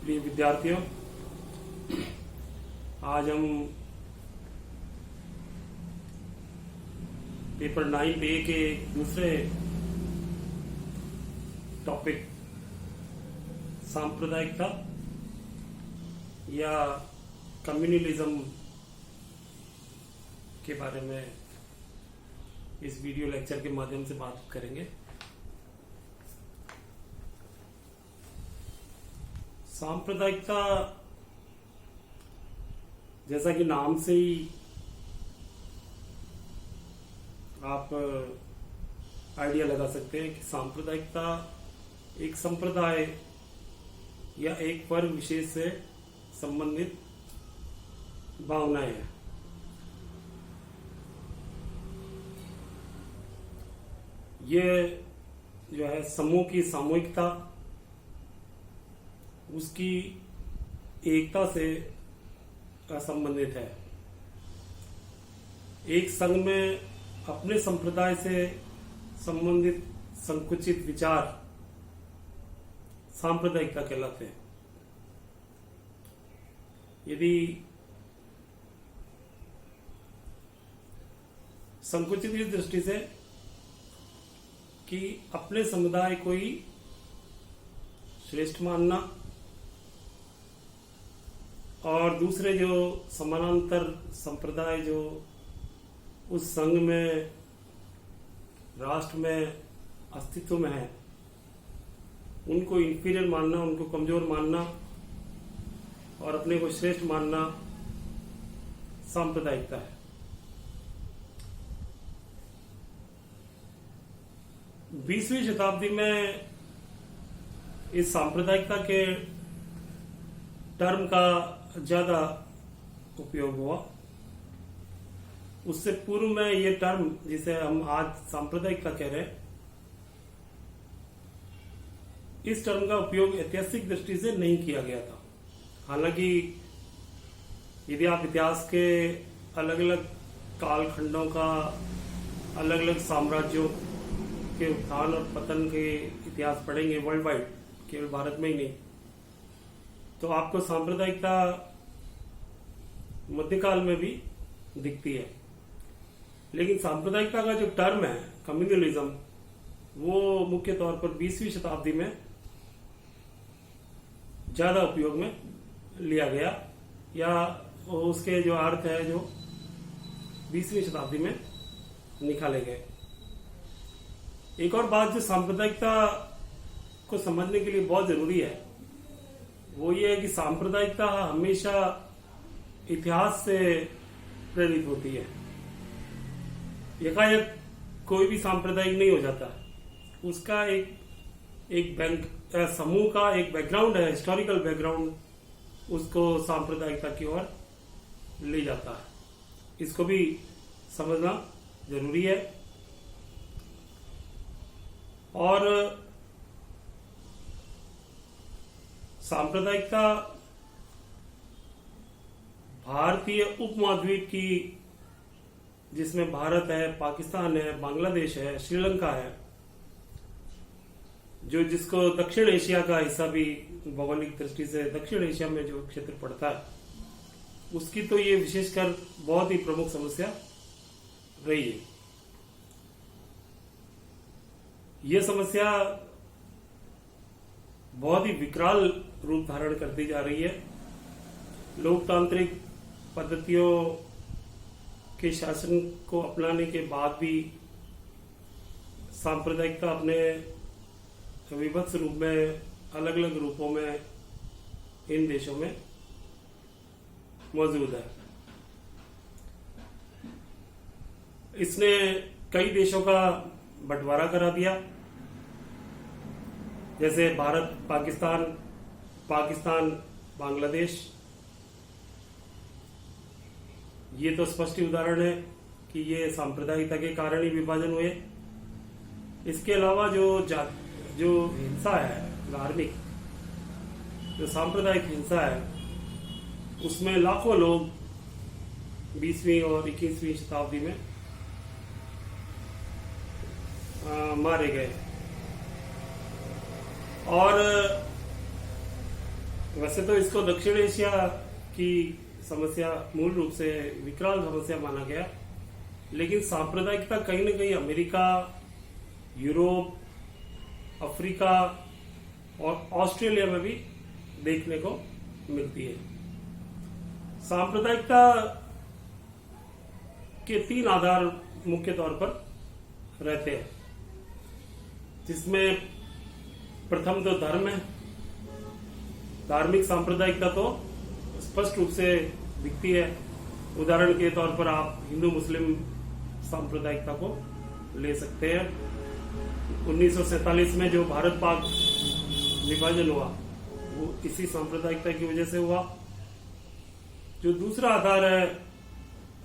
प्रिय विद्यार्थियों, आज हम पेपर 9A के दूसरे टॉपिक सांप्रदायिकता या कम्युनलिज्म के बारे में इस वीडियो लेक्चर के माध्यम से बात करेंगे। सांप्रदायिकता जैसा कि नाम से ही आप आइडिया लगा सकते हैं कि सांप्रदायिकता एक संप्रदाय या एक वर्ग विशेष से संबंधित भावनाएं हैं। ये जो है समूह की सामूहिकता, उसकी एकता से संबंधित है। एक संघ में अपने संप्रदाय से संबंधित संकुचित विचार सांप्रदायिकता कहलाते हैं। यदि संकुचित की दृष्टि से कि अपने समुदाय को ही श्रेष्ठ मानना और दूसरे जो समानांतर संप्रदाय जो उस संघ में, राष्ट्र में अस्तित्व में है, उनको इंफीरियर मानना, उनको कमजोर मानना और अपने को श्रेष्ठ मानना सांप्रदायिकता है। बीसवीं शताब्दी में इस सांप्रदायिकता के टर्म का ज्यादा उपयोग हुआ। उससे पूर्व में ये टर्म, जिसे हम आज सांप्रदायिकता कह रहे हैं, इस टर्म का उपयोग ऐतिहासिक दृष्टि से नहीं किया गया था। हालांकि यदि आप इतिहास के अलग अलग कालखंडों का, अलग अलग साम्राज्यों के उत्थान और पतन के इतिहास पढ़ेंगे वर्ल्ड वाइड, केवल भारत में ही नहीं, तो आपको सांप्रदायिकता मध्यकाल में भी दिखती है। लेकिन सांप्रदायिकता का जो टर्म है कम्युनलिज्म, वो मुख्य तौर पर 20वीं शताब्दी में ज्यादा उपयोग में लिया गया, या उसके जो अर्थ है जो 20वीं शताब्दी में निकाले गए। एक और बात जो सांप्रदायिकता को समझने के लिए बहुत जरूरी है, वो ये है कि सांप्रदायिकता हमेशा इतिहास से प्रेरित होती है। एकाएक कोई भी सांप्रदायिक नहीं हो जाता। उसका एक समूह का एक बैकग्राउंड है, हिस्टोरिकल बैकग्राउंड, उसको सांप्रदायिकता की ओर ले जाता है। इसको भी समझना जरूरी है। और सांप्रदायिकता भारतीय उपमहाद्वीप की, जिसमें भारत है, पाकिस्तान है, बांग्लादेश है, श्रीलंका है, जो जिसको दक्षिण एशिया का हिस्सा भी भौगोलिक दृष्टि से दक्षिण एशिया में जो क्षेत्र पड़ता है, उसकी तो ये विशेषकर बहुत ही प्रमुख समस्या रही है। ये समस्या बहुत ही विकराल रूप धारण करती जा रही है। लोकतांत्रिक पद्धतियों के शासन को अपनाने के बाद भी सांप्रदायिकता अपने विभत्स रूप में, अलग अलग रूपों में इन देशों में मौजूद है। इसने कई देशों का बंटवारा करा दिया, जैसे भारत, पाकिस्तान, बांग्लादेश। ये तो स्पष्ट उदाहरण है कि ये सांप्रदायिकता के कारण ही विभाजन हुए। इसके अलावा जो हिंसा है, धार्मिक जो सांप्रदायिक हिंसा है, उसमें लाखों लोग 20वीं और 21वीं शताब्दी में मारे गए। और वैसे तो इसको दक्षिण एशिया की समस्या मूल रूप से विकराल समस्या माना गया, लेकिन सांप्रदायिकता कहीं न कहीं अमेरिका, यूरोप, अफ्रीका और ऑस्ट्रेलिया में भी देखने को मिलती है। सांप्रदायिकता के 3 आधार मुख्य तौर पर रहते हैं, जिसमें प्रथम तो धर्म है। धार्मिक सांप्रदायिकता तो स्पष्ट रूप से दिखती है। उदाहरण के तौर पर आप हिंदू मुस्लिम सांप्रदायिकता को ले सकते हैं। 1947 में जो भारत पाक विभाजन हुआ वो इसी सांप्रदायिकता की वजह से हुआ। जो दूसरा आधार है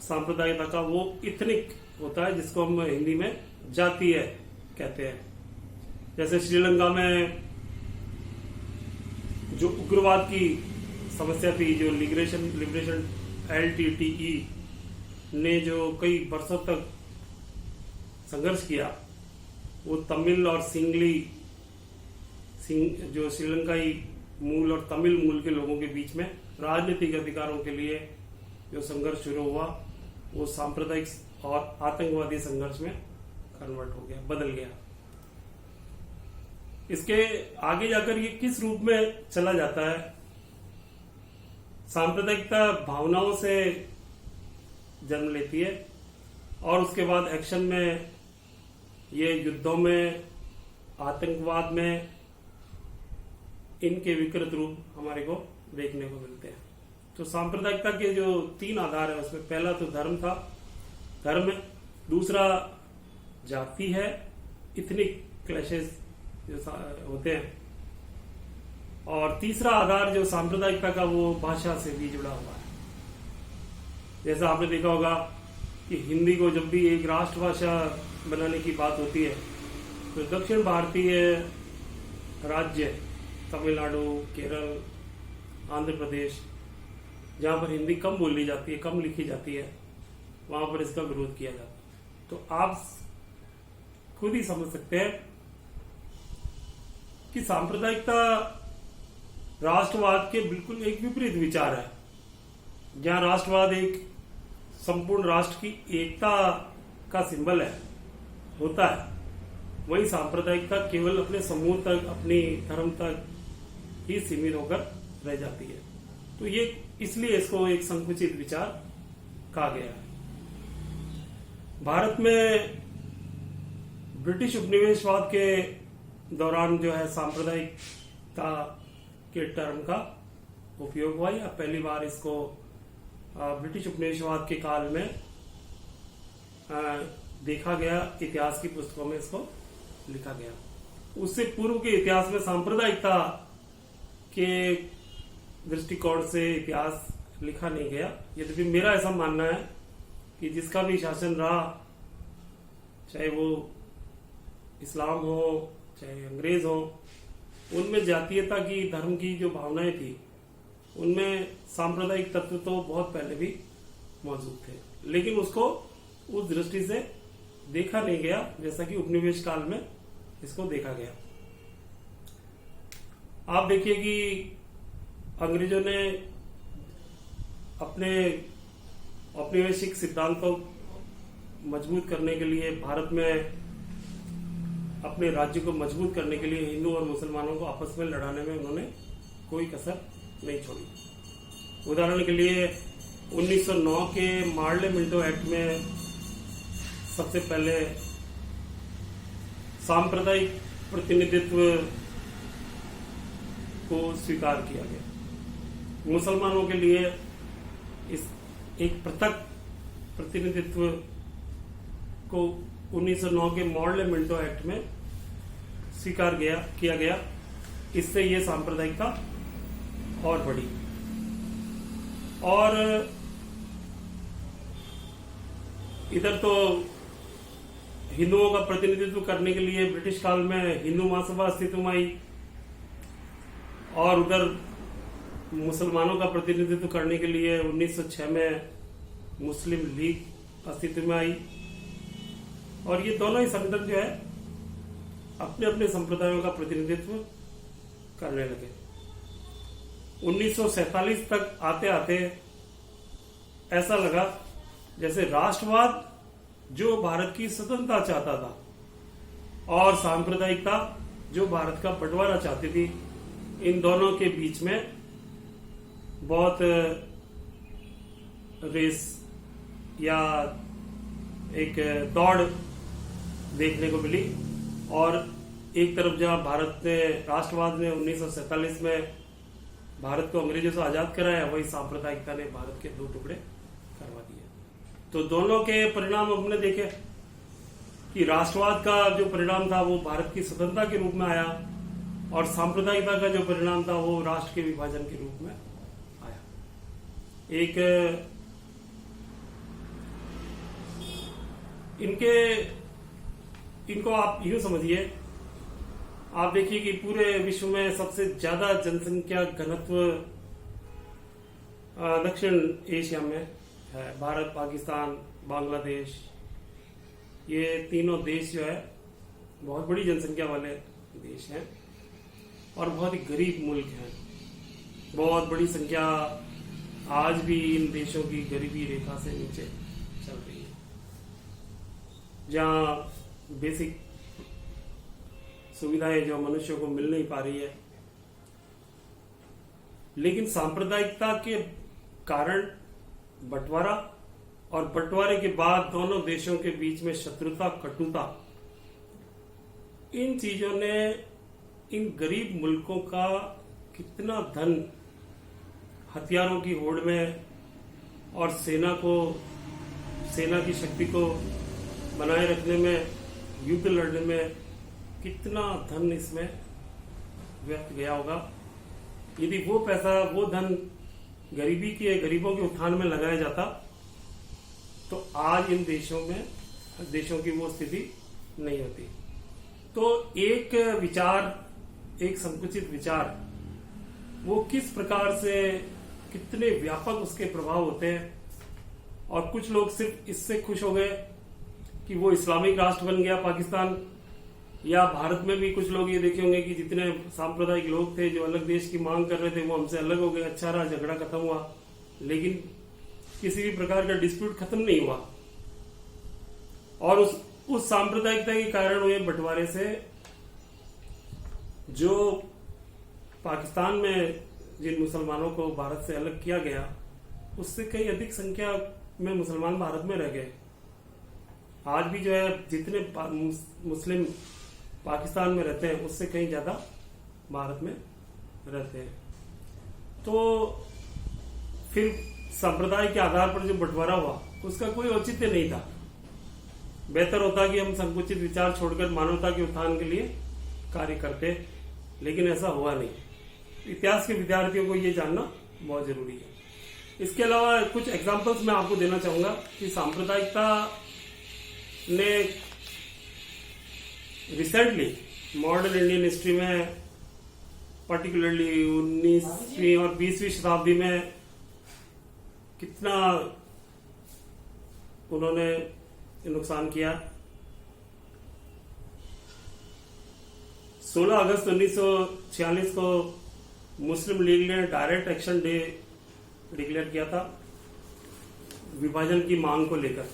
सांप्रदायिकता का वो इथनिक होता है, जिसको हम हिंदी में जातीय कहते हैं। जैसे श्रीलंका में जो उग्रवाद की समस्या थी, जो लिबरेशन LTTE ने जो कई वर्षों तक संघर्ष किया, वो तमिल और जो श्रीलंकाई मूल और तमिल मूल के लोगों के बीच में राजनीतिक अधिकारों के लिए जो संघर्ष शुरू हुआ, वो सांप्रदायिक और आतंकवादी संघर्ष में कन्वर्ट हो गया, बदल गया। इसके आगे जाकर ये किस रूप में चला जाता है? सांप्रदायिकता भावनाओं से जन्म लेती है और उसके बाद एक्शन में ये युद्धों में, आतंकवाद में इनके विकृत रूप हमारे को देखने को मिलते हैं। तो सांप्रदायिकता के जो 3 आधार है, उसमें पहला तो धर्म था, धर्म है। दूसरा जाति है, इथनिक क्लैशेस जो होते हैं। और तीसरा आधार जो सांप्रदायिकता का वो भाषा से भी जुड़ा हुआ है। जैसा आपने देखा होगा कि हिंदी को जब भी एक राष्ट्रभाषा बनाने की बात होती है तो दक्षिण भारतीय राज्य तमिलनाडु, केरल, आंध्र प्रदेश, जहां पर हिंदी कम बोली जाती है, कम लिखी जाती है, वहां पर इसका विरोध किया जाता है। तो आप खुद ही समझ सकते हैं कि सांप्रदायिकता राष्ट्रवाद के बिल्कुल एक विपरीत विचार है। जहां राष्ट्रवाद एक संपूर्ण राष्ट्र की एकता का सिंबल होता है, वही सांप्रदायिकता केवल अपने समूह तक, अपनी धर्म तक ही सीमित होकर रह जाती है। तो ये इसलिए इसको एक संकुचित विचार कहा गया है। भारत में ब्रिटिश उपनिवेशवाद के दौरान जो है सांप्रदायिकता के टर्म का उपयोग हुआ, या पहली बार इसको ब्रिटिश उपनिवेशवाद के काल में देखा गया। इतिहास की पुस्तकों में इसको लिखा गया। उससे पूर्व के इतिहास में सांप्रदायिकता के दृष्टिकोण से इतिहास लिखा नहीं गया। यद्यपि मेरा ऐसा मानना है कि जिसका भी शासन रहा, चाहे वो इस्लाम हो चाहे अंग्रेज हो, उनमें जातीयता की, धर्म की जो भावनाएं थी, उनमें सांप्रदायिक तत्व तो बहुत पहले भी मौजूद थे, लेकिन उसको उस दृष्टि से देखा नहीं गया जैसा कि उपनिवेश काल में इसको देखा गया। आप देखिए कि अंग्रेजों ने अपने औपनिवेशिक सिद्धांतों मजबूत करने के लिए, भारत में अपने राज्य को मजबूत करने के लिए हिंदू और मुसलमानों को आपस में लड़ाने में उन्होंने कोई कसर नहीं छोड़ी। उदाहरण के लिए 1909 के मार्ले मिंटो एक्ट में सबसे पहले सांप्रदायिक प्रतिनिधित्व को स्वीकार किया गया। मुसलमानों के लिए इस एक पृथक प्रतिनिधित्व को 1909 के मार्ले मिंटो एक्ट में स्वीकार किया गया। इससे ये सांप्रदायिकता और बढ़ी। और इधर तो हिंदुओं का प्रतिनिधित्व करने के लिए ब्रिटिश काल में हिंदू महासभा अस्तित्व में आई, और उधर मुसलमानों का प्रतिनिधित्व करने के लिए 1906 में मुस्लिम लीग अस्तित्व में आई। और ये दोनों ही संगठन जो है अपने अपने संप्रदायों का प्रतिनिधित्व करने लगे। 1947 तक आते आते ऐसा लगा जैसे राष्ट्रवाद जो भारत की स्वतंत्रता चाहता था और सांप्रदायिकता जो भारत का बंटवारा चाहती थी, इन दोनों के बीच में बहुत रेस या एक दौड़ देखने को मिली। और एक तरफ जहां भारत ने, राष्ट्रवाद ने 1947 में भारत को अंग्रेजों से आजाद कराया, वही सांप्रदायिकता ने भारत के 2 टुकड़े करवा दिए। तो दोनों के परिणाम हमने देखे कि राष्ट्रवाद का जो परिणाम था वो भारत की स्वतंत्रता के रूप में आया और सांप्रदायिकता का जो परिणाम था वो राष्ट्र के विभाजन के रूप में आया। इनको आप यूं समझिए, आप देखिए कि पूरे विश्व में सबसे ज्यादा जनसंख्या घनत्व दक्षिण एशिया में है। भारत, पाकिस्तान, बांग्लादेश, ये तीनों देश जो है बहुत बड़ी जनसंख्या वाले देश हैं और बहुत ही गरीब मुल्क हैं। बहुत बड़ी संख्या आज भी इन देशों की गरीबी रेखा से नीचे चल रही है, जहां बेसिक सुविधाएं जो मनुष्यों को मिल नहीं पा रही है। लेकिन सांप्रदायिकता के कारण बंटवारा और बंटवारे के बाद दोनों देशों के बीच में शत्रुता, कटुता, इन चीजों ने इन गरीब मुल्कों का कितना धन हथियारों की होड़ में और सेना की शक्ति को बनाए रखने में, युद्ध लड़ने में कितना धन इसमें व्यर्थ गया होगा। यदि वो पैसा, वो धन गरीबों के उत्थान में लगाया जाता तो आज इन देशों की वो स्थिति नहीं होती। तो एक विचार, एक संकुचित विचार, वो किस प्रकार से, कितने व्यापक उसके प्रभाव होते हैं। और कुछ लोग सिर्फ इससे खुश हो गए कि वो इस्लामिक राष्ट्र बन गया पाकिस्तान, या भारत में भी कुछ लोग ये देखे होंगे कि जितने सांप्रदायिक लोग थे जो अलग देश की मांग कर रहे थे वो हमसे अलग हो गए, अच्छा रहा, झगड़ा खत्म हुआ। लेकिन किसी भी प्रकार का डिस्प्यूट खत्म नहीं हुआ और उस सांप्रदायिकता के कारण हुए बंटवारे से जो पाकिस्तान में जिन मुसलमानों को भारत से अलग किया गया, उससे कई अधिक संख्या में मुसलमान भारत में रह गए। आज भी जो है जितने मुस्लिम पाकिस्तान में रहते हैं उससे कहीं ज्यादा भारत में रहते हैं। तो फिर संप्रदाय के आधार पर जो बंटवारा हुआ उसका कोई औचित्य नहीं था। बेहतर होता कि हम संकुचित विचार छोड़कर मानवता के उत्थान के लिए कार्य करते, लेकिन ऐसा हुआ नहीं। इतिहास के विद्यार्थियों को ये जानना बहुत जरूरी है। इसके अलावा कुछ एग्जांपल्स मैं आपको देना चाहूंगा कि सांप्रदायिकता ने रिसेंटली मॉडर्न इंडियन हिस्ट्री में, पर्टिकुलरली 19वीं और 20वीं शताब्दी में कितना उन्होंने नुकसान किया। 16 अगस्त 1946 को मुस्लिम लीग ने डायरेक्ट एक्शन डे डिक्लेयर किया था विभाजन की मांग को लेकर,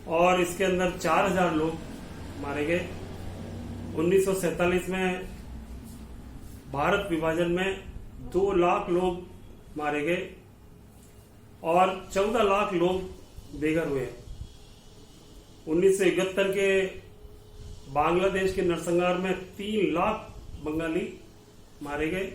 और इसके अंदर 4000 लोग मारे गए। 1947 में भारत विभाजन में 2 लाख लोग मारे गए और 14 लाख लोग बेघर हुए। 1971 के बांग्लादेश के नरसंहार में 3 लाख बंगाली मारे गए।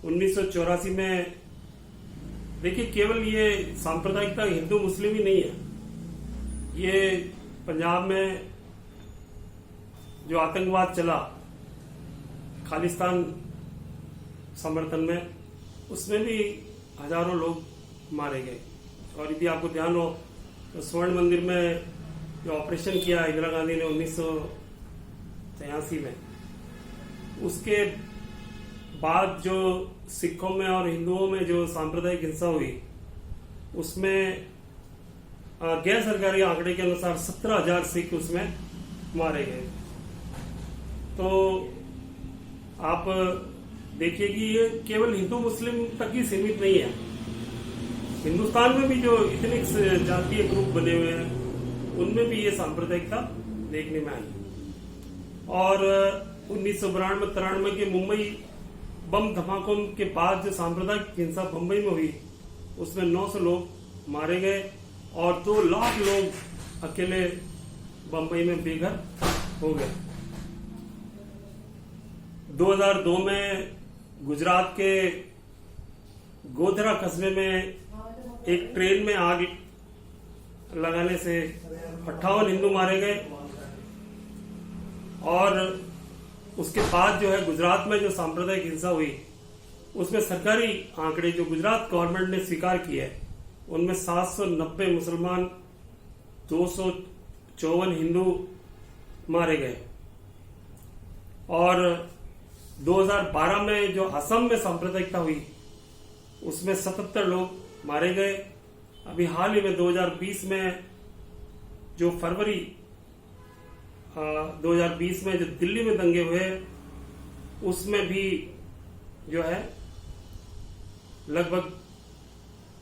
1984 में, देखिए केवल ये सांप्रदायिकता हिंदू मुस्लिम ही नहीं है, ये पंजाब में जो आतंकवाद चला खालिस्तान समर्थन में, उसमें भी हजारों लोग मारे गए। और यदि आपको ध्यान हो तो स्वर्ण मंदिर में जो ऑपरेशन किया इंदिरा गांधी ने 1983 में, उसके बाद जो सिखों में और हिंदुओं में जो सांप्रदायिक हिंसा हुई, उसमें गैर सरकारी आंकड़े के अनुसार 17,000 सिख उसमें मारे गए। तो आप देखिए कि ये केवल हिंदू मुस्लिम तक ही सीमित नहीं है। हिंदुस्तान में भी जो इतने जातीय ग्रुप बने हुए हैं उनमें भी ये सांप्रदायिकता देखने में आई। और 1992-93 के मुंबई बम धमाकों के बाद जो सांप्रदायिक हिंसा मुंबई में हुई उसमें 900 लोग मारे गए और 2 लाख लोग अकेले बंबई में बेघर हो गए। 2002 में गुजरात के गोधरा कस्बे में एक ट्रेन में आग लगाने से 58 हिंदू मारे गए। और उसके बाद जो है गुजरात में जो सांप्रदायिक हिंसा हुई उसमें सरकारी आंकड़े जो गुजरात गवर्नमेंट ने स्वीकार किए हैं उनमें 790 मुसलमान, 254 हिंदू मारे गए। और 2012 में जो असम में सांप्रदायिकता हुई उसमें 77 लोग मारे गए। अभी हाल ही में 2020 में जो फरवरी 2020 में जो दिल्ली में दंगे हुए उसमें भी जो है लगभग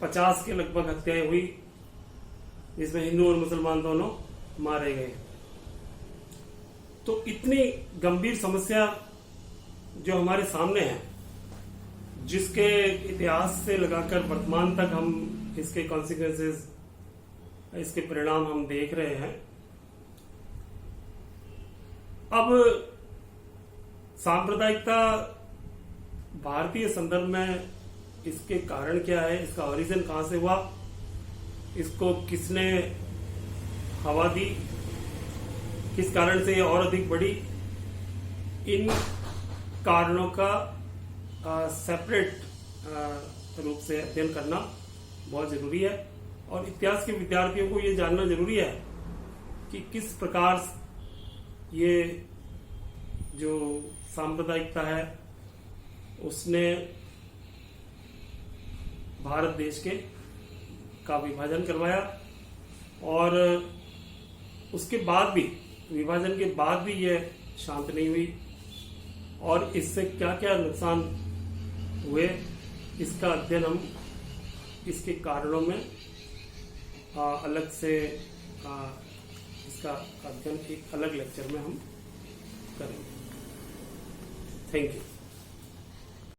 50 के लगभग हत्याएं हुई जिसमें हिंदू और मुसलमान दोनों मारे गए। तो इतनी गंभीर समस्या जो हमारे सामने है, जिसके इतिहास से लगाकर वर्तमान तक हम इसके कॉन्सिक्वेंसेस, इसके परिणाम हम देख रहे हैं। अब सांप्रदायिकता भारतीय संदर्भ में इसके कारण क्या है, इसका ओरिजिन कहां से हुआ, इसको किसने हवा दी, किस कारण से ये और अधिक बढ़ी, इन कारणों का सेपरेट रूप से अध्ययन करना बहुत जरूरी है। और इतिहास के विद्यार्थियों को ये जानना जरूरी है कि किस प्रकार ये जो सांप्रदायिकता है उसने भारत देश का विभाजन करवाया और उसके बाद भी, विभाजन के बाद भी ये शांत नहीं हुई और इससे क्या क्या नुकसान हुए इसका अध्ययन हम इसके कारणों में अलग से इसका अध्ययन एक अलग लेक्चर में हम करेंगे। Thank you.